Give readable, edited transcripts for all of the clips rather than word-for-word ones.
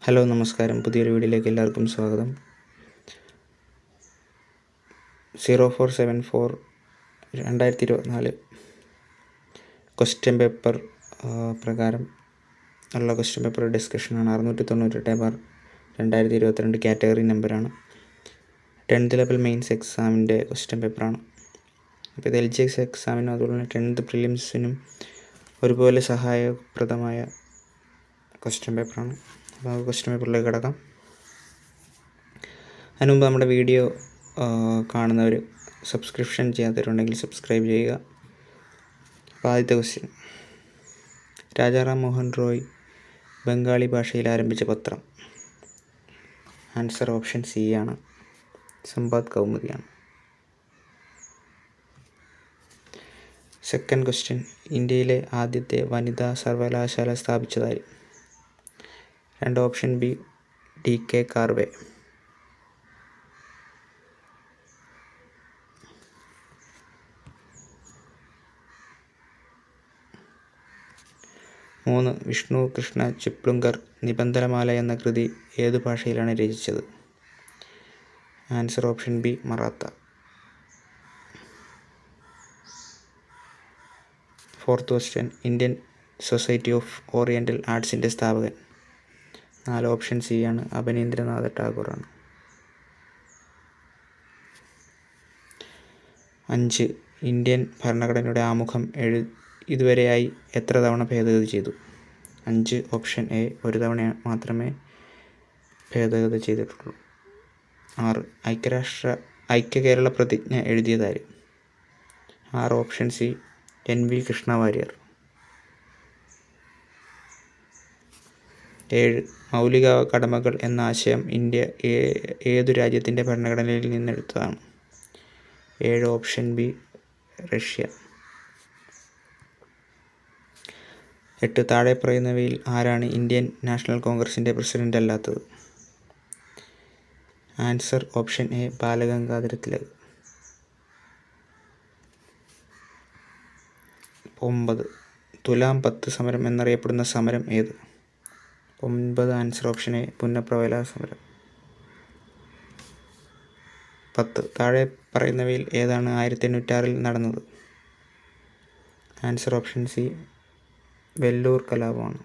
Hello നമസ്കാരം, പുതിയൊരു വീഡിയോയിലേക്ക് എല്ലാവർക്കും സ്വാഗതം. 0474 2024 ക്വസ്റ്റ്യൻ പേപ്പർ പ്രകാരം ഉള്ള ക്വസ്റ്റ്യൻ പേപ്പർ ഡിസ്കഷനാണ്. 698/2022 കാറ്റഗറി നമ്പറാണ്. 10th ലെവൽ മെയിൻസ് എക്സാമിൻ്റെ ക്വസ്റ്റ്യൻ പേപ്പറാണ്. അപ്പോൾ ഇത് LGS എക്സാമിനും അതുപോലെ തന്നെ 10th പ്രിലിംസിനും ഒരുപോലെ സഹായപ്രദമായ ക്വസ്റ്റ്യൻ പേപ്പറാണ്. അപ്പോൾ നമുക്ക് ക്വസ്റ്റ്യൻ പേപ്പറിലേക്ക് കിടക്കാം. അതിന് മുമ്പ് നമ്മുടെ വീഡിയോ കാണുന്നവർ സബ്സ്ക്രിപ്ഷൻ ചെയ്യാത്തവരുണ്ടെങ്കിൽ സബ്സ്ക്രൈബ് ചെയ്യുക. അപ്പോൾ ആദ്യത്തെ ക്വസ്റ്റ്യൻ: രാജാറാം മോഹൻ റോയ് ബംഗാളി ഭാഷയിൽ ആരംഭിച്ച പത്രം? ആൻസർ ഓപ്ഷൻ സി ആണ്, സമ്പാദ് കൗമുദിയാണ്. സെക്കൻഡ് ക്വസ്റ്റ്യൻ: ഇന്ത്യയിലെ ആദ്യത്തെ വനിതാ സർവകലാശാല സ്ഥാപിച്ചതായി? 2 option B DK Karve. 3 Vishnu Krishna Chiplunkar Nibandhamala എന്ന കൃതി ഏതു ഭാഷയിലാണ് രചിച്ചത്? Answer option B Maratha. 4th question: Indian society of oriental ആർട്സിൻ്റെ സ്ഥാപകൻ? 4 ഓപ്ഷൻ സി ആണ്, അബനീന്ദ്രനാഥ ടാഗോറാണ്. 5 ഇന്ത്യൻ ഭരണഘടനയുടെ ആമുഖം ഇതുവരെയായി എത്ര തവണ ഭേദഗതി ചെയ്തു? 5 ഓപ്ഷൻ എ, ഒരു തവണ മാത്രമേ ഭേദഗതി ചെയ്തിട്ടുള്ളൂ. 6 ഐക്യ കേരള പ്രതിജ്ഞ എഴുതിയതാര്? 6 option C NV Krishna Warrier. 7 മൗലിക കടമകൾ എന്ന ആശയം ഇന്ത്യ ഏതു രാജ്യത്തിൻ്റെ ഭരണഘടനയിൽ നിന്നെടുത്തതാണ്? 7 ഓപ്ഷൻ ബി റഷ്യ. 8 താഴെ പറയുന്നവയിൽ ആരാണ് ഇന്ത്യൻ നാഷണൽ കോൺഗ്രസിൻ്റെ പ്രസിഡന്റ് അല്ലാത്തത്? Answer option A Balagangadhara Tilak. 9 തുലാം 10 സമരം എന്നറിയപ്പെടുന്ന സമരം ഏത്? 9 ആൻസർ ഓപ്ഷൻ എ പുന്നപ്രവേല സമരം. 10 താഴെ പറയുന്നവയിൽ ഏതാണ് 1806 നടന്നത്? ആൻസർ ഓപ്ഷൻ സി വെല്ലൂർ കലാപമാണ്.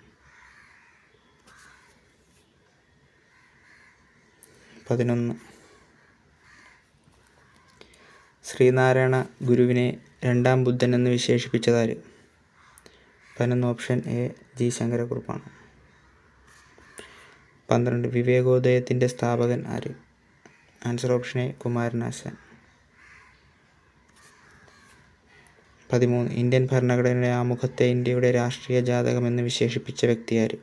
11 ശ്രീനാരായണ ഗുരുവിനെ രണ്ടാം ബുദ്ധൻ എന്ന് വിശേഷിപ്പിച്ചതാര്? 11 ഓപ്ഷൻ എ ജി ശങ്കരക്കുറുപ്പാണ്. 12 വിവേകോദയത്തിൻ്റെ സ്ഥാപകൻ ആര്? Answer option A Kumaranasan. 13 Indian ഭരണഘടനയുടെ ആമുഖത്തെ ഇന്ത്യയുടെ രാഷ്ട്രീയ ജാതകം എന്ന് വിശേഷിപ്പിച്ച വ്യക്തി ആര്?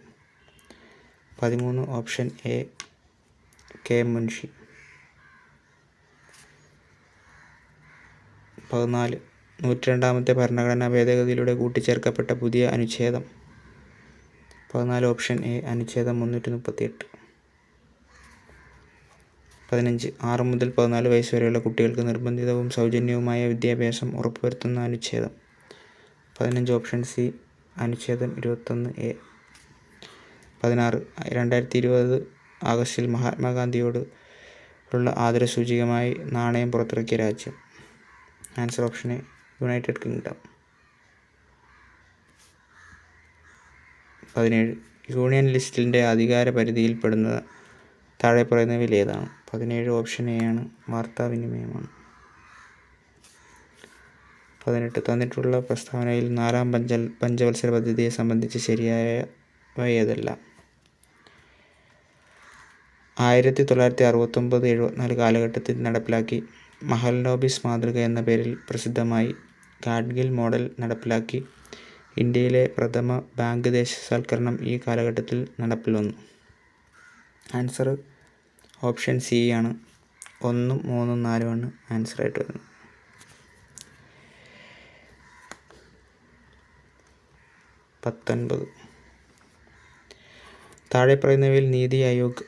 13 ഓപ്ഷൻ എ കെ മുൻഷി. 14 102ാമത്തെ ഭരണഘടനാ ഭേദഗതിയിലൂടെ കൂട്ടിച്ചേർക്കപ്പെട്ട പുതിയ അനുച്ഛേദം? 14 ഓപ്ഷൻ എ അനുച്ഛേദം 338. 15 6 മുതൽ 14 വയസ്സ് വരെയുള്ള കുട്ടികൾക്ക് നിർബന്ധിതവും സൗജന്യവുമായ വിദ്യാഭ്യാസം ഉറപ്പുവരുത്തുന്ന അനുച്ഛേദം? 15 ഓപ്ഷൻ സി അനുച്ഛേദം 21A. 16 2020 ആഗസ്റ്റിൽ മഹാത്മാഗാന്ധിയോട് ഉള്ള ആദരസൂചകമായി നാണയം പുറത്തിറക്കിയ രാജ്യം? Answer option A United Kingdom. 17 union ലിസ്റ്റിൻ്റെ അധികാര പരിധിയിൽപ്പെടുന്ന താഴെ പറയുന്നവയിൽ ഏതാണ്? 17 ഓപ്ഷൻ എ ആണ്, വാർത്താവിനിമയമാണ്. 18 തന്നിട്ടുള്ള പ്രസ്താവനയിൽ 4ാം പഞ്ചവത്സര പദ്ധതിയെ സംബന്ധിച്ച് ശരിയായവ ഏതെല്ലാം? 1969-74 കാലഘട്ടത്തിൽ നടപ്പിലാക്കി. മഹൽനോബിസ് മാതൃക എന്ന പേരിൽ പ്രസിദ്ധമായി. ഗാഡ്ഗിൽ മോഡൽ നടപ്പിലാക്കി. ഇന്ത്യയിലെ പ്രഥമ ബാങ്ക് ദേശസാൽക്കരണം ഈ കാലഘട്ടത്തിൽ നടപ്പിൽ വന്നു. ആൻസർ ഓപ്ഷൻ സി ആണ്, 1, 3, 4 ആണ് ആൻസറായിട്ട് വരുന്നത്. 19 താഴെ പറയുന്നവയിൽ നീതി ആയോഗ്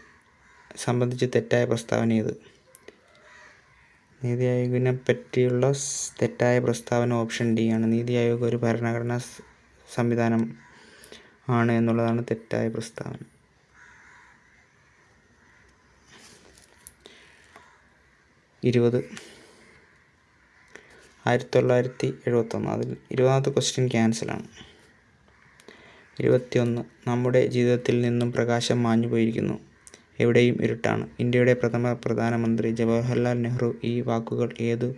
സംബന്ധിച്ച് തെറ്റായ പ്രസ്താവന ഏത്? നീതി ആയോഗിനെ പറ്റിയുള്ള തെറ്റായ പ്രസ്താവന ഓപ്ഷൻ ഡി ആണ്. നീതി ആയോഗ് ഒരു ഭരണഘടനാ സംവിധാനം ആണ് എന്നുള്ളതാണ് തെറ്റായ പ്രസ്താവന. 20 1971. അതിൽ 20ാമത്തെ ക്വസ്റ്റ്യൻ ക്യാൻസലാണ്. 21 നമ്മുടെ ജീവിതത്തിൽ നിന്നും പ്രകാശം മാഞ്ഞു പോയിരിക്കുന്നു, എവിടെയും ഇരുട്ടാണ്. ഇന്ത്യയുടെ പ്രഥമ പ്രധാനമന്ത്രി ജവഹർലാൽ നെഹ്റു. ഈ വാക്കുകൾ ഏതു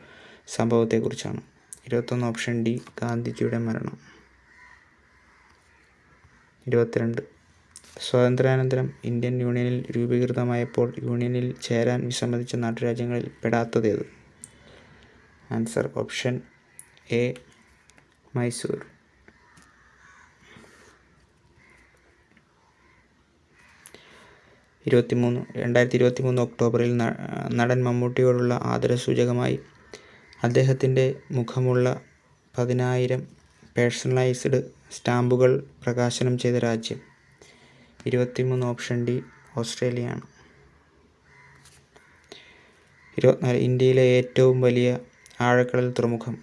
സംഭവത്തെക്കുറിച്ചാണ്? 21 ഓപ്ഷൻ ഡി, ഗാന്ധിജിയുടെ മരണം. 22 സ്വാതന്ത്ര്യാനന്തരം ഇന്ത്യൻ യൂണിയനിൽ രൂപീകൃതമായപ്പോൾ യൂണിയനിൽ ചേരാൻ വിസമ്മതിച്ച നാട്ടുരാജ്യങ്ങളിൽ പെടാത്തതേത്? Answer option A, Mysore. 23 2023 ഒക്ടോബറിൽ നടൻ മമ്മൂട്ടിയോടുള്ള ആദരസൂചകമായി അദ്ദേഹത്തിൻ്റെ മുഖമുള്ള 10,000 പേഴ്സണലൈസ്ഡ് സ്റ്റാമ്പുകൾ പ്രകാശനം ചെയ്ത രാജ്യം? 23 ഓപ്ഷൻ ഡി, ഓസ്ട്രേലിയയാണ്. 24 ഇന്ത്യയിലെ ഏറ്റവും വലിയ ആഴക്കടൽ തുറമുഖം?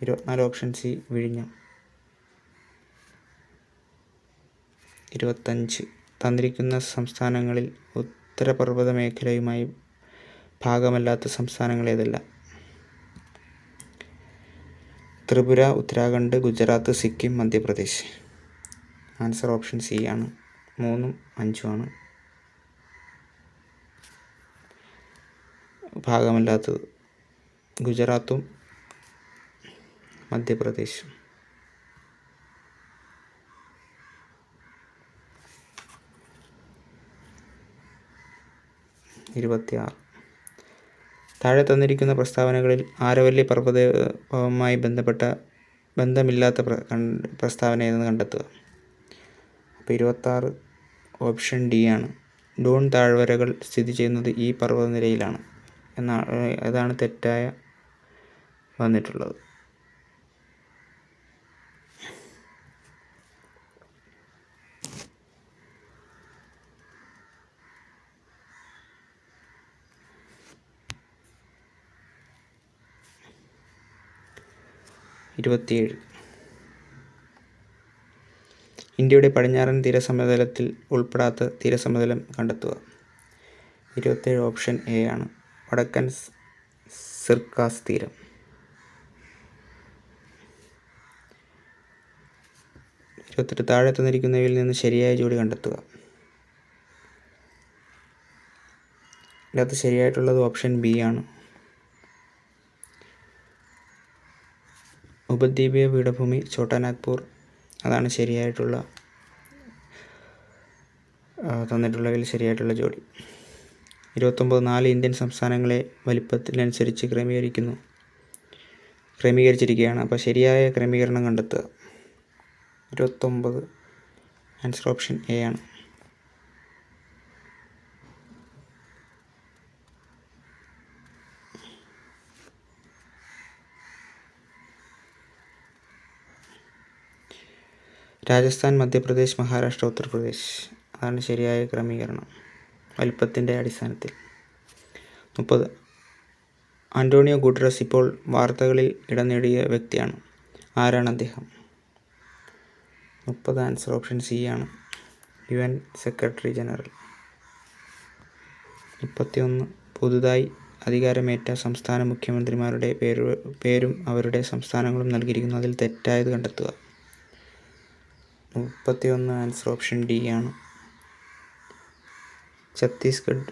24 ഓപ്ഷൻ സി, വിഴിഞ്ഞം. 25 തന്നിരിക്കുന്ന സംസ്ഥാനങ്ങളിൽ ഉത്തരപർവ്വത മേഖലയുമായി ഭാഗമല്ലാത്ത സംസ്ഥാനങ്ങൾ ഏതെല്ലാം? Tripura, Uttarakhand, Gujarat, Sikkim, Madhya Pradesh. Answer option C ആണ്. 3ഉം 5ഉമാണ് ഭാഗമല്ലാത്തത്, ഗുജറാത്തും മധ്യപ്രദേശും. 26 താഴെ തന്നിരിക്കുന്ന പ്രസ്താവനകളിൽ ആരവല്ലി പർവ്വതവുമായി ബന്ധമില്ലാത്ത പ്രസ്താവന ഏതെന്ന് കണ്ടെത്തുക. അപ്പോൾ 26 ഓപ്ഷൻ ഡി ആണ്. ഡൂൺ താഴ്വരകൾ സ്ഥിതി ചെയ്യുന്നത് ഈ പർവ്വതനിരയിലാണ് അതാണ് തെറ്റായ വന്നിട്ടുള്ളത്. 27 ഇന്ത്യയുടെ പടിഞ്ഞാറൻ തീരസമതലത്തിൽ ഉൾപ്പെടാത്ത തീരസമതലം കണ്ടെത്തുക. 27 ഓപ്ഷൻ എ ആണ്, വടക്കൻ സിർക്കാസ് തീരം. 28 താഴെ തന്നിരിക്കുന്നവയിൽ നിന്ന് ശരിയായ ജോഡി കണ്ടെത്തുക. ഇതിനകത്ത് ശരിയായിട്ടുള്ളത് ഓപ്ഷൻ ബി ആണ്. ഉപദ്വീപീയ പീഠഭൂമി ഛോട്ടാനാഗ്പൂർ, അതാണ് ശരിയായിട്ടുള്ള തന്നിട്ടുള്ളതിൽ ശരിയായിട്ടുള്ള ജോഡി. 29 4 ഇന്ത്യൻ സംസ്ഥാനങ്ങളെ വലിപ്പത്തിനനുസരിച്ച് ക്രമീകരിച്ചിരിക്കുകയാണ്. അപ്പോൾ ശരിയായ ക്രമീകരണം കണ്ടെത്തുക. 29 ആൻസർ ഓപ്ഷൻ എ ആണ്. രാജസ്ഥാൻ, മധ്യപ്രദേശ്, മഹാരാഷ്ട്ര, ഉത്തർപ്രദേശ്, അതാണ് ശരിയായ ക്രമീകരണം വലിപ്പത്തിൻ്റെ അടിസ്ഥാനത്തിൽ. 30 ആൻ്റോണിയോ ഗുട്ടറസ് ഇപ്പോൾ വാർത്തകളിൽ ഇടം നേടിയ വ്യക്തിയാണ്. ആരാണ് അദ്ദേഹം? 30 ആൻസർ ഓപ്ഷൻ സി ആണ്, UN സെക്രട്ടറി ജനറൽ. 31 പുതുതായി അധികാരമേറ്റ സംസ്ഥാന മുഖ്യമന്ത്രിമാരുടെ പേരും അവരുടെ സംസ്ഥാനങ്ങളും നൽകിയിരിക്കുന്നു. അതിൽ തെറ്റായത് കണ്ടെത്തുക. 31 ആൻസർ ഓപ്ഷൻ ഡി ആണ്, ഛത്തീസ്ഗഡ്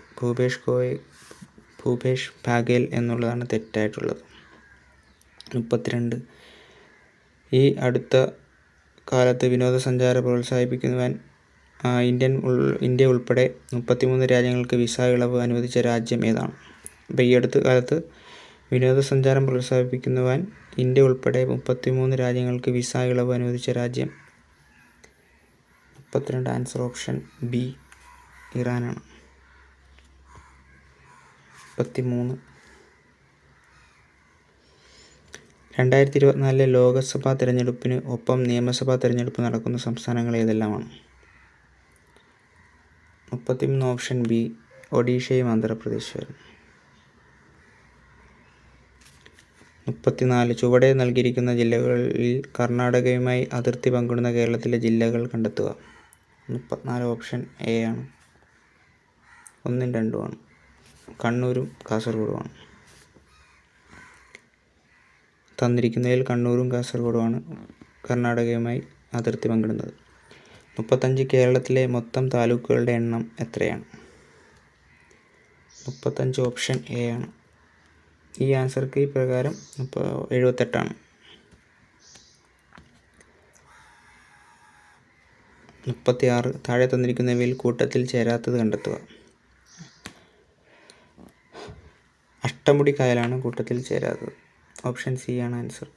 ഭൂപേഷ് ബാഗേൽ എന്നുള്ളതാണ് തെറ്റായിട്ടുള്ളത്. 32 ഈ അടുത്ത കാലത്ത് വിനോദസഞ്ചാരം പ്രോത്സാഹിപ്പിക്കുവാൻ ഇന്ത്യ ഉൾപ്പെടെ 33 രാജ്യങ്ങൾക്ക് വിസ ഇളവ് അനുവദിച്ച രാജ്യം ഏതാണ്? അപ്പോൾ ഈ അടുത്ത കാലത്ത് വിനോദസഞ്ചാരം പ്രോത്സാഹിപ്പിക്കുവാൻ ഇന്ത്യ ഉൾപ്പെടെ 33 രാജ്യങ്ങൾക്ക് വിസ ഇളവ് അനുവദിച്ച രാജ്യം? 32 ആൻസർ ഓപ്ഷൻ ബി, ഇറാനാണ്. 33 2024 ലോക്സഭാ തിരഞ്ഞെടുപ്പിന് ഒപ്പം നിയമസഭാ തിരഞ്ഞെടുപ്പ് നടക്കുന്ന സംസ്ഥാനങ്ങൾ ഏതെല്ലാമാണ്? 33 ഓപ്ഷൻ ബി, ഒഡീഷയും ആന്ധ്രാപ്രദേശും. 34 ചുവടെ നൽകിയിരിക്കുന്ന ജില്ലകളിൽ കർണാടകയുമായി അതിർത്തി പങ്കിടുന്ന കേരളത്തിലെ ജില്ലകൾ കണ്ടെത്തുക. 34 ഓപ്ഷൻ എ ആണ്, 1ഉം 2ഉമാണ്, കണ്ണൂരും കാസർഗോഡുമാണ്. തന്നിരിക്കുന്നതിൽ കണ്ണൂരും കാസർഗോഡുമാണ് കർണാടകയുമായി അതിർത്തി പങ്കിടുന്നത്. 35 കേരളത്തിലെ മൊത്തം താലൂക്കുകളുടെ എണ്ണം എത്രയാണ്? 35 ഓപ്ഷൻ എ ആണ്. ഈ ആൻസർക്ക് ഈ പ്രകാരം 78ആണ്. 36 താഴെ തന്നിരിക്കുന്നവയിൽ കൂട്ടത്തിൽ ചേരാത്തത് കണ്ടെത്തുക. അഷ്ടമുടി കായലാണ് കൂട്ടത്തിൽ ചേരാത്തത്. ഓപ്ഷൻ സി ആണ് ആൻസർ.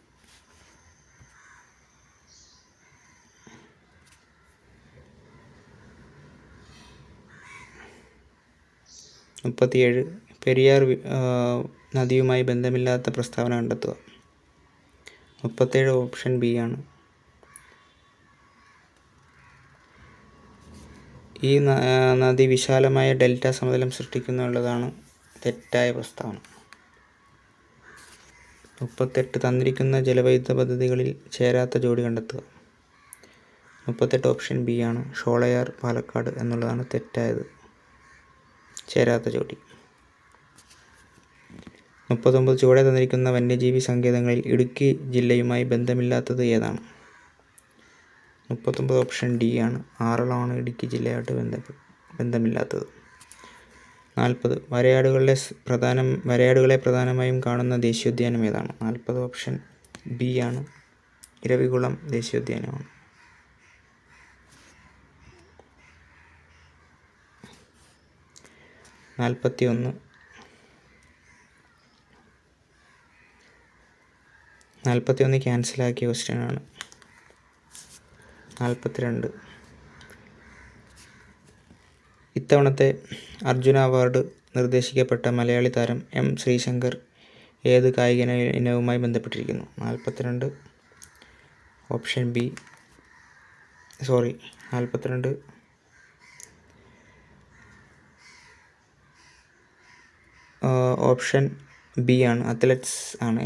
37 പെരിയാർ നദിയുമായി ബന്ധമില്ലാത്ത പ്രസ്താവന കണ്ടെത്തുക. 37 ഓപ്ഷൻ ബി ആണ്. ഈ നദി വിശാലമായ ഡെൽറ്റ സമതലം സൃഷ്ടിക്കുന്നുള്ളതാണ് തെറ്റായ പ്രസ്താവന. 38 തന്നിരിക്കുന്ന ജലവൈദ്യുത പദ്ധതികളിൽ ചേരാത്ത ജോഡി കണ്ടെത്തുക. 38 ഓപ്ഷൻ ബി ആണ്. ഷോളയാർ പാലക്കാട് എന്നുള്ളതാണ് തെറ്റായത്, ചേരാത്ത ജോഡി. 39 ചുവടെ തന്നിരിക്കുന്ന വന്യജീവി സങ്കേതങ്ങളിൽ ഇടുക്കി ജില്ലയുമായി ബന്ധമില്ലാത്തത് ഏതാണ്? 39 ഓപ്ഷൻ ഡി ആണ്. ആറളമാണ് ഇടുക്കി ജില്ലയായിട്ട് ബന്ധമില്ലാത്തത്. 40 വരയാടുകളെ പ്രധാനമായും കാണുന്ന ദേശീയോദ്യാനം ഏതാണ്? 40 ഓപ്ഷൻ ബി ആണ്. ഇരവികുളം ദേശീയോദ്യാനമാണ്. 41 ക്യാൻസലാക്കിയ ക്വസ്റ്റ്യനാണ്. 42 ഇത്തവണത്തെ അർജുന അവാർഡ് നിർദ്ദേശിക്കപ്പെട്ട മലയാളി താരം എം ശ്രീശങ്കർ ഏത് കായിക ഇനവുമായി ബന്ധപ്പെട്ടിരിക്കുന്നു? 42 ഓപ്ഷൻ ബി 42 ഓപ്ഷൻ ബി ആണ്. അത്ലറ്റ്സ് ആണ്.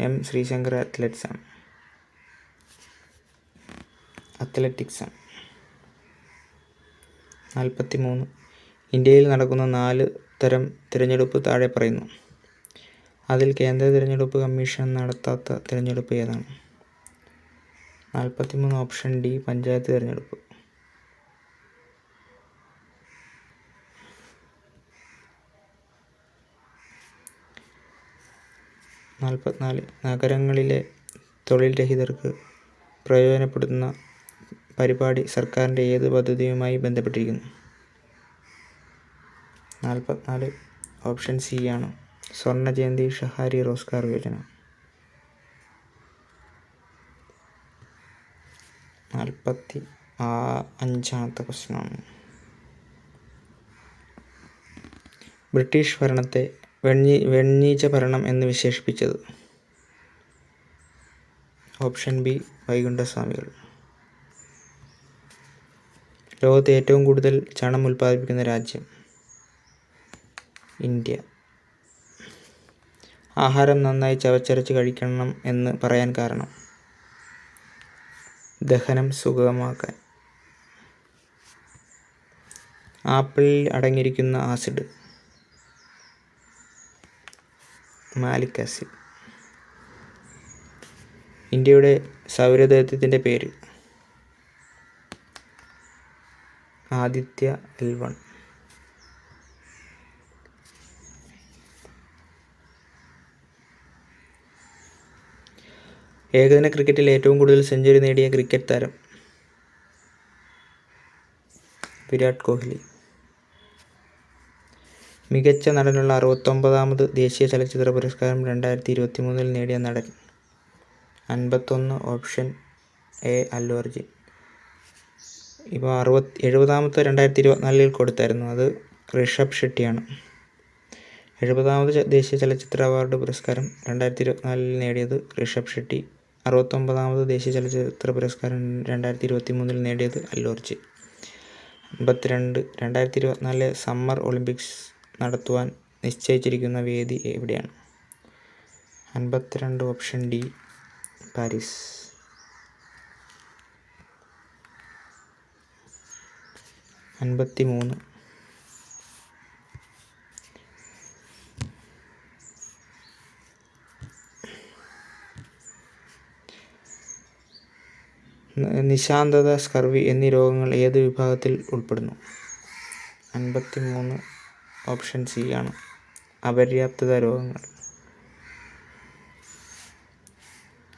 എം ശ്രീശങ്കർ അത്ലറ്റിക്സ് ആണ്. 43 ഇന്ത്യയിൽ നടക്കുന്ന 4 തരം തിരഞ്ഞെടുപ്പ് താഴെ പറയുന്നു. അതിൽ കേന്ദ്ര തിരഞ്ഞെടുപ്പ് കമ്മീഷൻ നടത്താത്ത തിരഞ്ഞെടുപ്പ് ഏതാണ്? 43 ഓപ്ഷൻ ഡി പഞ്ചായത്ത് തിരഞ്ഞെടുപ്പ്. 44 നഗരങ്ങളിലെ തൊഴിൽ രഹിതർക്ക് പ്രയോജനപ്പെടുത്തുന്ന പരിപാടി സർക്കാരിൻ്റെ ഏത് പദ്ധതിയുമായി ബന്ധപ്പെട്ടിരിക്കുന്നു? 44 ഓപ്ഷൻ സി ആണ്. സ്വർണ്ണ ജയന്തി ഷഹാരി റോസ്ഗാർ യോജന. 45 ക്വസ്റ്റ്യനാണ്. ബ്രിട്ടീഷ് ഭരണത്തെ വെണ്ണീച്ച ഭരണം എന്ന് വിശേഷിപ്പിച്ചത്? Option B Vaikundaswamikal. ലോകത്തെ ഏറ്റവും കൂടുതൽ ചണം ഉൽപ്പാദിപ്പിക്കുന്ന രാജ്യം? ഇന്ത്യ. ആഹാരം നന്നായി ചവച്ചരച്ച് കഴിക്കണം എന്ന് പറയാൻ കാരണം? ദഹനം സുഗമമാക്കാൻ. ആപ്പിളിൽ അടങ്ങിയിരിക്കുന്ന ആസിഡ്? Malic acid. ഇന്ത്യയുടെ സൗരദൗത്യത്തിൻ്റെ പേര്? ആദിത്യ L1. ഏകദിന ക്രിക്കറ്റിൽ ഏറ്റവും കൂടുതൽ സെഞ്ചുറി നേടിയ ക്രിക്കറ്റ് താരം? വിരാട് കോഹ്ലി. മികച്ച നടനുള്ള 69ാമത് ദേശീയ ചലച്ചിത്ര പുരസ്കാരം 2023 നേടിയ നടൻ? 51 ഓപ്ഷൻ എ അല്ലു അർജുൻ. ഇപ്പോൾ 70ാമത്തെ 2024 കൊടുത്തായിരുന്നു, അത് ഋഷഭ് ഷെട്ടിയാണ്. 70ാമത് ദേശീയ ചലച്ചിത്ര അവാർഡ് പുരസ്കാരം 2024 നേടിയത് ഋഷഭ് ഷെട്ടി. 69ാമത് ദേശീയ ചലച്ചിത്ര പുരസ്കാരം 2023 നേടിയത് അല്ലു അർജുൻ. 52 2024 സമ്മർ ഒളിമ്പിക്സ് നടത്തുവാൻ നിശ്ചയിച്ചിരിക്കുന്ന വേദി എവിടെയാണ്? 52 ഓപ്ഷൻ ഡി പാരീസ്. 53 53 നിശാന്തത, സ്കർവി എന്നീ രോഗങ്ങൾ ഏത് വിഭാഗത്തിൽ ഉൾപ്പെടുന്നു? 53 ഓപ്ഷൻ സി ആണ്, അപര്യാപ്തത രോഗങ്ങൾ.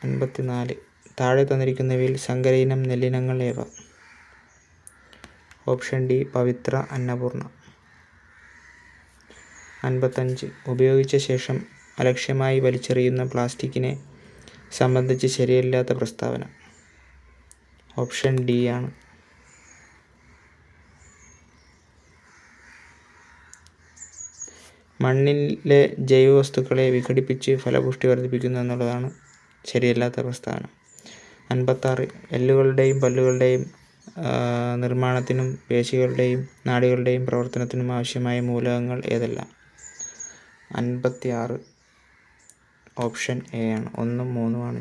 54 താഴെ തന്നിരിക്കുന്നവയിൽ സങ്കരയിനം നെല്ലിനങ്ങൾ ഏവ? ഓപ്ഷൻ ഡി പവിത്ര, അന്നപൂർണ. 55 ഉപയോഗിച്ച ശേഷം അലക്ഷ്യമായി വലിച്ചെറിയുന്ന പ്ലാസ്റ്റിക്കിനെ സംബന്ധിച്ച് ശരിയല്ലാത്ത പ്രസ്താവന? ഓപ്ഷൻ ഡി ആണ്. മണ്ണിലെ ജൈവവസ്തുക്കളെ വിഘടിപ്പിച്ച് ഫലപുഷ്ടി വർദ്ധിപ്പിക്കുന്നു എന്നുള്ളതാണ് ശരിയല്ലാത്ത പ്രസ്താവന. 56 എല്ലുകളുടെയും പല്ലുകളുടെയും നിർമ്മാണത്തിനും പേശികളുടെയും നാഡികളുടെയും പ്രവർത്തനത്തിനും ആവശ്യമായ മൂലകങ്ങൾ ഏതെല്ലാം? 56 ഓപ്ഷൻ എ ആണ്, 1ഉം 3ഉമാണ്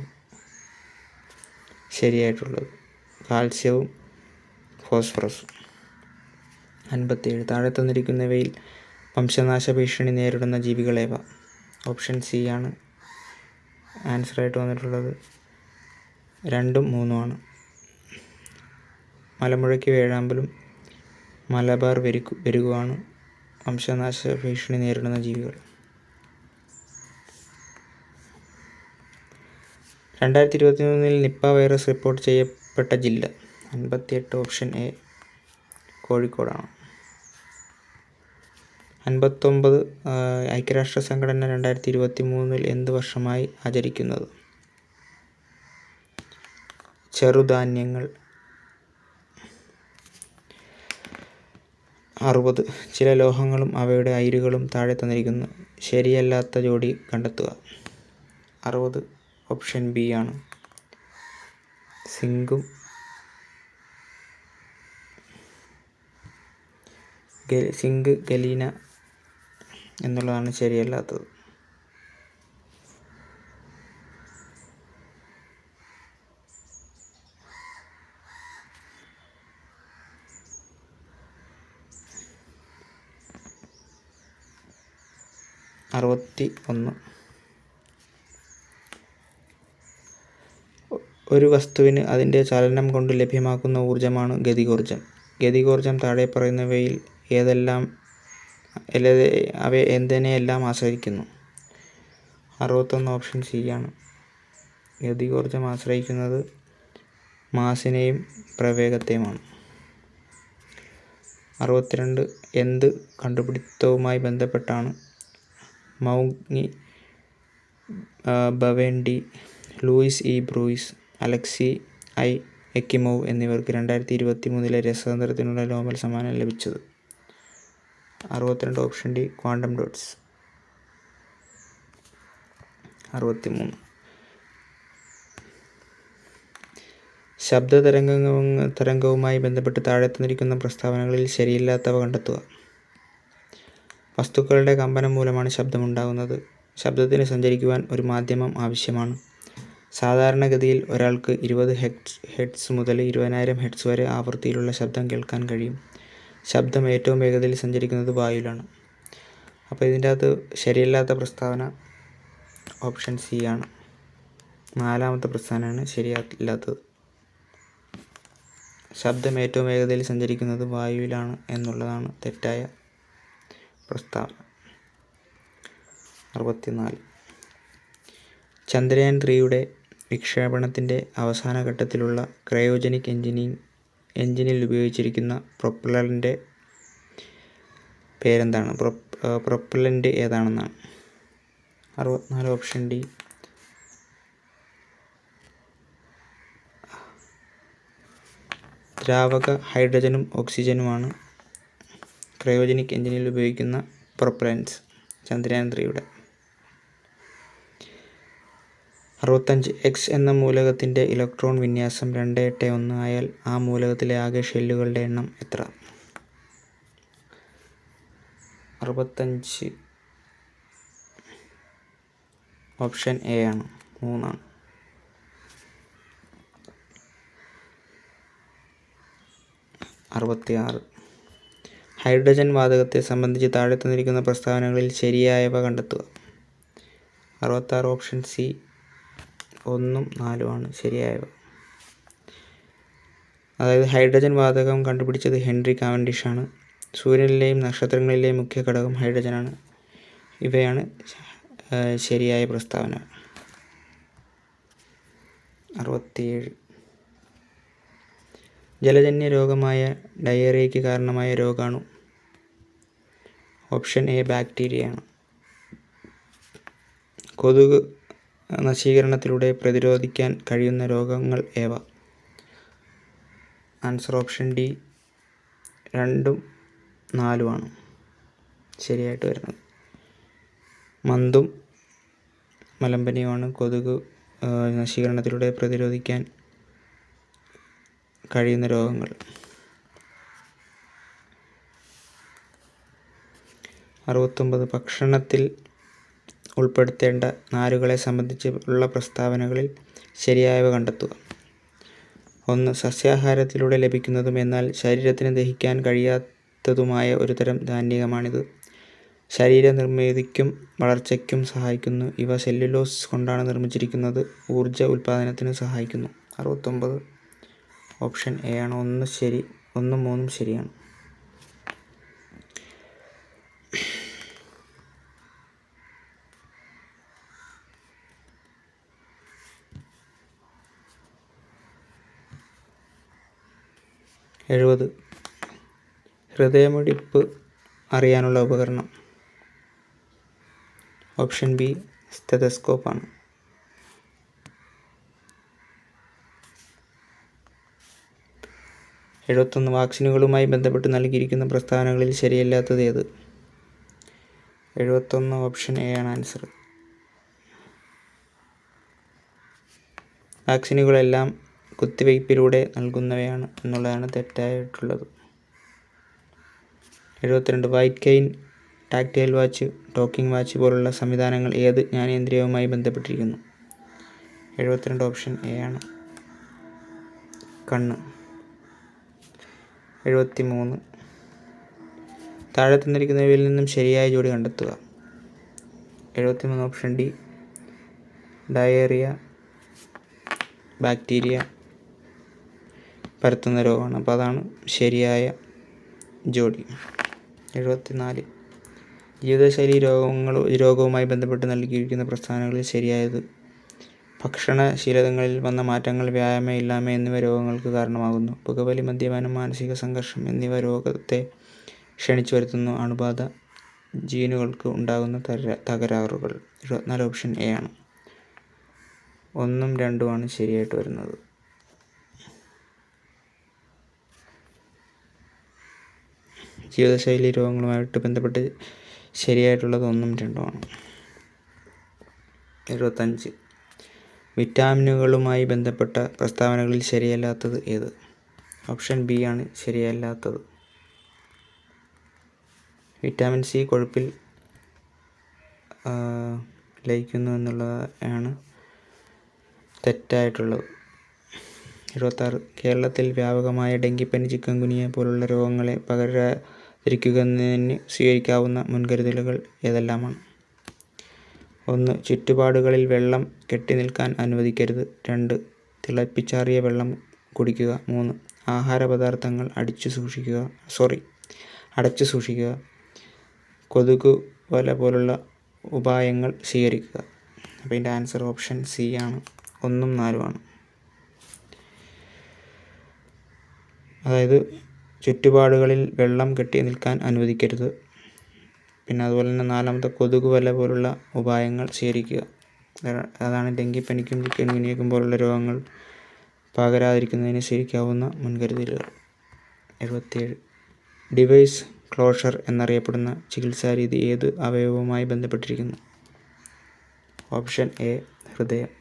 ശരിയായിട്ടുള്ളത്, കാൽസ്യവും ഫോസ്ഫറസും. 57 താഴെ തന്നിരിക്കുന്നവയിൽ വംശനാശ ഭീഷണി നേരിടുന്ന ജീവികൾ ഏവ? ഓപ്ഷൻ സി ആണ് ആൻസറായിട്ട് വന്നിട്ടുള്ളത്, 2ഉം 3ഉമാണ്. മലമുഴക്കി വേഴാമ്പലും മലബാർ വെരുകുമാണ് വംശനാശ ഭീഷണി നേരിടുന്ന ജീവികൾ. 2023 നിപ്പ വൈറസ് റിപ്പോർട്ട് ചെയ്യപ്പെട്ട ജില്ല? 58 ഓപ്ഷൻ എ കോഴിക്കോടാണ്. 59 ഐക്യരാഷ്ട്ര സംഘടന 2023 എന്ത് വർഷമായി ആചരിക്കുന്നത്? ചെറുധാന്യങ്ങൾ. 60 ചില ലോഹങ്ങളും അവയുടെ അയിരുകളും താഴെ തന്നിരിക്കുന്നു ശരിയല്ലാത്ത ജോഡി കണ്ടെത്തുക? 60 ഓപ്ഷൻ ബി ആണ്, സിങ്കും ഗലീന എന്നുള്ളതാണ് ശരിയല്ലാത്തത്. 61 ഒരു വസ്തുവിന് അതിൻ്റെ ചലനം കൊണ്ട് ലഭ്യമാക്കുന്ന ഊർജ്ജമാണ് ഗതികോർജ്ജം. ഗതികോർജ്ജം താഴെ പറയുന്നവയിൽ അവ എന്തിനെയെല്ലാം ആശ്രയിക്കുന്നു? 61 ഓപ്ഷൻ സി ആണ്, ഗതികോർജ്ജം ആശ്രയിക്കുന്നത് മാസിനെയും പ്രവേഗത്തെയുമാണ്. 62 എന്ത് കണ്ടുപിടുത്തവുമായി ബന്ധപ്പെട്ടാണ് മൗഗ്നി, Bawendi, Louis E Brus, Alexei I Ekimov എന്നിവർക്ക് 2023 രസതന്ത്രത്തിനുള്ള നോബൽ സമ്മാനം ലഭിച്ചത്? 62 ഓപ്ഷൻ ഡി ക്വാണ്ടം ഡോട്ട്സ്. 63 ശബ്ദ തരംഗവുമായി ബന്ധപ്പെട്ട് താഴെ തന്നിരിക്കുന്ന പ്രസ്താവനകളിൽ ശരിയല്ലാത്തവ കണ്ടെത്തുക? വസ്തുക്കളുടെ കമ്പനം മൂലമാണ് ശബ്ദമുണ്ടാകുന്നത്. ശബ്ദത്തിന് സഞ്ചരിക്കുവാൻ ഒരു മാധ്യമം ആവശ്യമാണ്. സാധാരണഗതിയിൽ ഒരാൾക്ക് 20 ഹെർട്സ് മുതൽ 20,000 ഹെർട്സ് വരെ ആവൃത്തിയിലുള്ള ശബ്ദം കേൾക്കാൻ കഴിയും. ശബ്ദം ഏറ്റവും വേഗതയിൽ സഞ്ചരിക്കുന്നത് വായുവിലാണ്. അപ്പോൾ ഇതിൻ്റെ അകത്ത് ശരിയല്ലാത്ത പ്രസ്താവന ഓപ്ഷൻ സി ആണ്, 4ാമത്തെ പ്രസ്താവനയാണ് ശരിയല്ലാത്തത്. ശബ്ദം ഏറ്റവും വേഗതയിൽ സഞ്ചരിക്കുന്നത് വായുവിലാണ് എന്നുള്ളതാണ് തെറ്റായ പ്രസ്താവന. 64 ചന്ദ്രയാൻ 3യുടെ വിക്ഷേപണത്തിൻ്റെ അവസാന ഘട്ടത്തിലുള്ള ക്രയോജനിക് എഞ്ചിനിൽ ഉപയോഗിച്ചിരിക്കുന്ന പ്രൊപ്പല്ലറിൻ്റെ പേരെന്താണ്? പ്രൊപ്പല്ലൻ്റ് ഏതാണെന്നാണ്? 64 ഓപ്ഷൻ ഡി ദ്രാവക ഹൈഡ്രജനും ഓക്സിജനുമാണ് ക്രയോജനിക് എഞ്ചിനിൽ ഉപയോഗിക്കുന്ന പ്രൊപ്പല്ലൻസ് ചന്ദ്രയാൻ 3യുടെ. 65 എക്സ് എന്ന മൂലകത്തിൻ്റെ ഇലക്ട്രോൺ വിന്യാസം 281 ആയാൽ ആ മൂലകത്തിലെ ആകെ ഷെല്ലുകളുടെ എണ്ണം എത്ര? 65 ഓപ്ഷൻ എ ആണ്, 3 ആണ്. 66 ഹൈഡ്രജൻ വാതകത്തെ സംബന്ധിച്ച് താഴെ തന്നിരിക്കുന്ന പ്രസ്താവനകളിൽ ശരിയായവ കണ്ടെത്തുക? 66 ഓപ്ഷൻ സി 1ഉം 4ഉമാണ് ശരിയായവ. അതായത് ഹൈഡ്രജൻ വാതകം കണ്ടുപിടിച്ചത് ഹെൻറി കാവൻഡിഷാണ്. സൂര്യനിലെയും നക്ഷത്രങ്ങളിലെയും മുഖ്യ ഘടകം ഹൈഡ്രജനാണ്. ഇവയാണ് ശരിയായ പ്രസ്താവന. 67. ജലജന്യ രോഗമായ ഡയേറിയയ്ക്ക് കാരണമായ രോഗാണു. Option A ബാക്ടീരിയയാണ്. കൊതുക് നശീകരണത്തിലൂടെ പ്രതിരോധിക്കാൻ കഴിയുന്ന രോഗങ്ങൾ ഏവ? ആൻസർ ഓപ്ഷൻ ഡി 2ഉം 4ഉമാണ് ശരിയായിട്ട് വരുന്നത്. മന്തും മലമ്പനിയുമാണ് കൊതുക് നശീകരണത്തിലൂടെ പ്രതിരോധിക്കാൻ കഴിയുന്ന രോഗങ്ങൾ. 69. ഭക്ഷണത്തിൽ ഉൾപ്പെടുത്തേണ്ട നാരുകളെ സംബന്ധിച്ച് ഉള്ള പ്രസ്താവനകളിൽ ശരിയായവ കണ്ടെത്തുക. 1. സസ്യാഹാരത്തിലൂടെ ലഭിക്കുന്നതും എന്നാൽ ശരീരത്തിന് ദഹിക്കാൻ കഴിയാത്തതുമായ ഒരു തരം ധാന്യമാണിത്. ശരീരനിർമ്മിതിക്കും വളർച്ചയ്ക്കും സഹായിക്കുന്നു. ഇവ സെല്ലുലോസ് കൊണ്ടാണ് നിർമ്മിച്ചിരിക്കുന്നത്. ഊർജ ഉൽപാദനത്തിന് സഹായിക്കുന്നു. 69 ഓപ്ഷൻ എ ആണ്. 1 ശരി, 1ഉം 3ഉം ശരിയാണ്. 70. ഹൃദയമിടിപ്പ് അറിയാനുള്ള ഉപകരണം. ഓപ്ഷൻ ബി സ്റ്റെതസ്കോപ്പ് ആണ്. 71. വാക്സിനുകളുമായി ബന്ധപ്പെട്ട് നൽകിയിരിക്കുന്ന പ്രസ്താവനകളിൽ ശരിയല്ലാത്തത് ഏത്? 71 ഓപ്ഷൻ എ ആണ് ആൻസർ. വാക്സിനുകളെല്ലാം കുത്തിവയ്പ്പിലൂടെ നൽകുന്നവയാണ് എന്നുള്ളതാണ് തെറ്റായിട്ടുള്ളത്. 72. White cane, tactile watch, talking watch പോലുള്ള സംവിധാനങ്ങൾ ഏത് ജ്ഞാനേന്ദ്രിയവുമായി ബന്ധപ്പെട്ടിരിക്കുന്നു? 72 ഓപ്ഷൻ എ ആണ് കണ്ണ്. 73. താഴെ തന്നിരിക്കുന്നവയിൽ നിന്നും ശരിയായ ജോഡി കണ്ടെത്തുക. 73 ഓപ്ഷൻ ഡി ഡയേറിയ ബാക്ടീരിയ പരത്തുന്ന രോഗമാണ്. അപ്പോൾ അതാണ് ശരിയായ ജോഡി. 74. ജീവിതശൈലി രോഗവുമായി ബന്ധപ്പെട്ട് നൽകിയിരിക്കുന്ന പ്രസ്താവനകളിൽ ശരിയായത്? ഭക്ഷണശീലങ്ങളിൽ വന്ന മാറ്റങ്ങൾ, വ്യായാമം ഇല്ലായ്മ എന്നിവ രോഗങ്ങൾക്ക് കാരണമാകുന്നു. പുകവലി, മദ്യപാനം, മാനസിക സംഘർഷം എന്നിവ രോഗത്തെ ക്ഷണിച്ചു വരുത്തുന്നു. അണുബാധ, ജീനുകൾക്ക് ഉണ്ടാകുന്ന തകരാറുകൾ. 74 ഓപ്ഷൻ എ ആണ്. 1ഉം 2ഉമാണ് ശരിയായിട്ട് വരുന്നത്. ജീവിതശൈലി രോഗങ്ങളുമായിട്ട് ബന്ധപ്പെട്ട് ശരിയായിട്ടുള്ളത് 1ഉം 2ഉമാണ്. 75. വിറ്റാമിനുകളുമായി ബന്ധപ്പെട്ട പ്രസ്താവനകളിൽ ശരിയല്ലാത്തത് ഏത്? ഓപ്ഷൻ ബി ആണ് ശരിയല്ലാത്തത്. വിറ്റാമിൻ സി കൊഴുപ്പിൽ ലയിക്കുന്നു എന്നുള്ളതാണ് തെറ്റായിട്ടുള്ളത്. 76. കേരളത്തിൽ വ്യാപകമായ ഡെങ്കിപ്പനി, ചിക്കൻ ഗുനിയ പോലുള്ള രോഗങ്ങളെ പകരാതിരിക്കുന്നതിന് സ്വീകരിക്കാവുന്ന മുൻകരുതലുകൾ ഏതെല്ലാമാണ്? 1. ചുറ്റുപാടുകളിൽ വെള്ളം കെട്ടിനിൽക്കാൻ അനുവദിക്കരുത്. 2. തിളപ്പിച്ചാറിയ വെള്ളം കുടിക്കുക. 3. ആഹാരപദാർത്ഥങ്ങൾ അടച്ചു സൂക്ഷിക്കുക. കൊതുകുവല പോലുള്ള ഉപായങ്ങൾ സ്വീകരിക്കുക. അപ്പോൾ ഇതിൻ്റെ ആൻസർ ഓപ്ഷൻ സി ആണ്. 1ഉം 4ഉമാണ്. അതായത് ചുറ്റുപാടുകളിൽ വെള്ളം കെട്ടി നിൽക്കാൻ അനുവദിക്കരുത്. പിന്നെ അതുപോലെ തന്നെ 4മത്തെ കൊതുകുവല പോലുള്ള ഉപായങ്ങൾ സ്വീകരിക്കുക. അതാണ് ഡെങ്കിപ്പനിക്കും ചിക്കൻ ഗുനിയക്കും പോലുള്ള രോഗങ്ങൾ പകരാതിരിക്കുന്നതിന് സ്വീകരിക്കാവുന്ന മുൻകരുതലുകൾ. 77. ഡിവൈസ് ക്ലോഷർ എന്നറിയപ്പെടുന്ന ചികിത്സാരീതി ഏത് അവയവവുമായി ബന്ധപ്പെട്ടിരിക്കുന്നു? ഓപ്ഷൻ എ ഹൃദയം.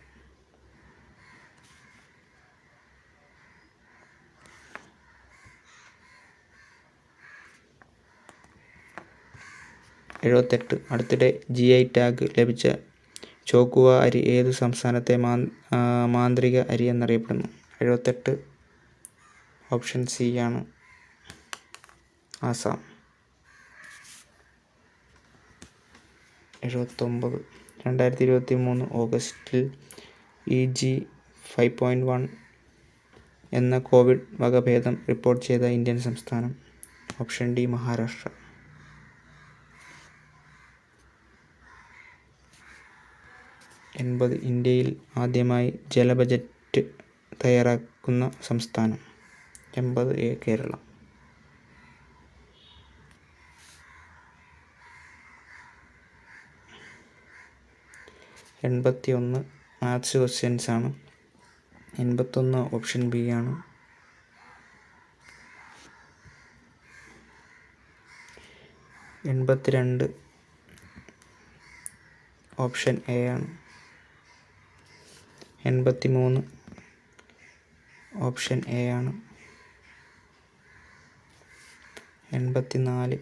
78. അടുത്തിടെ GI ടാഗ് ലഭിച്ച ചോക്കുവ അരി ഏത് സംസ്ഥാനത്തെ മാന്ത്രിക അരി എന്നറിയപ്പെടുന്നു? 78 ഓപ്ഷൻ സി ആണ് ആസാം. 79. 2023 ഓഗസ്റ്റിൽ EG 5.1 എന്ന കോവിഡ് വകഭേദം റിപ്പോർട്ട് ചെയ്ത ഇന്ത്യൻ സംസ്ഥാനം? Option D Maharashtra. 80 ഇന്ത്യയിൽ ആദ്യമായി ജല ബജറ്റ് തയ്യാറാക്കുന്ന സംസ്ഥാനം? 80 കേരളം. 81 മാത്സ് ക്വസ്റ്റ്യൻസ് ആണ്. 81 ഓപ്ഷൻ ബി ആണ്. 82 ഓപ്ഷൻ എ ആണ്. 83 ഓപ്ഷൻ എ ആണ്. 84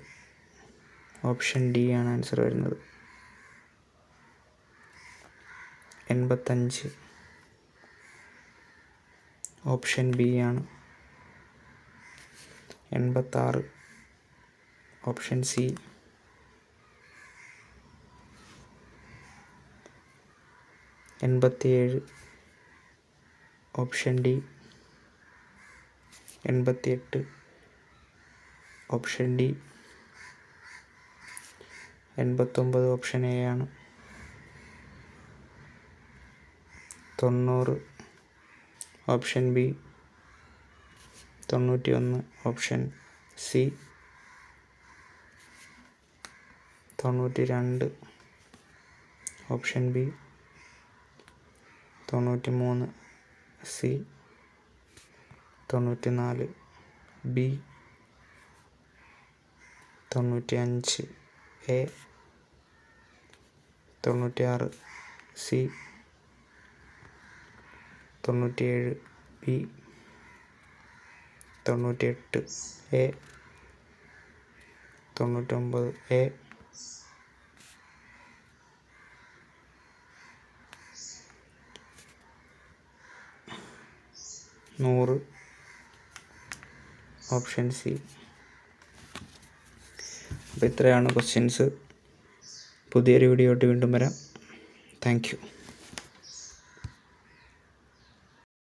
ഓപ്ഷൻ ഡി ആണ് ആൻസർ വരുന്നത്. 85 ഓപ്ഷൻ ബി ആണ്. 86 option C. 87 option D. 88 option D. 89 option A ആണ്. 90 option B. 91 option C. 92 option B. 93 C. 94 B. 95 A. 96 C. 97 B. 98 A. 99 A. 100 option C. അപ്പോൾ ഇത്രയാണ് questions. പുതിയൊരു video ആയിട്ട് വീണ്ടും വരാം. Thank you.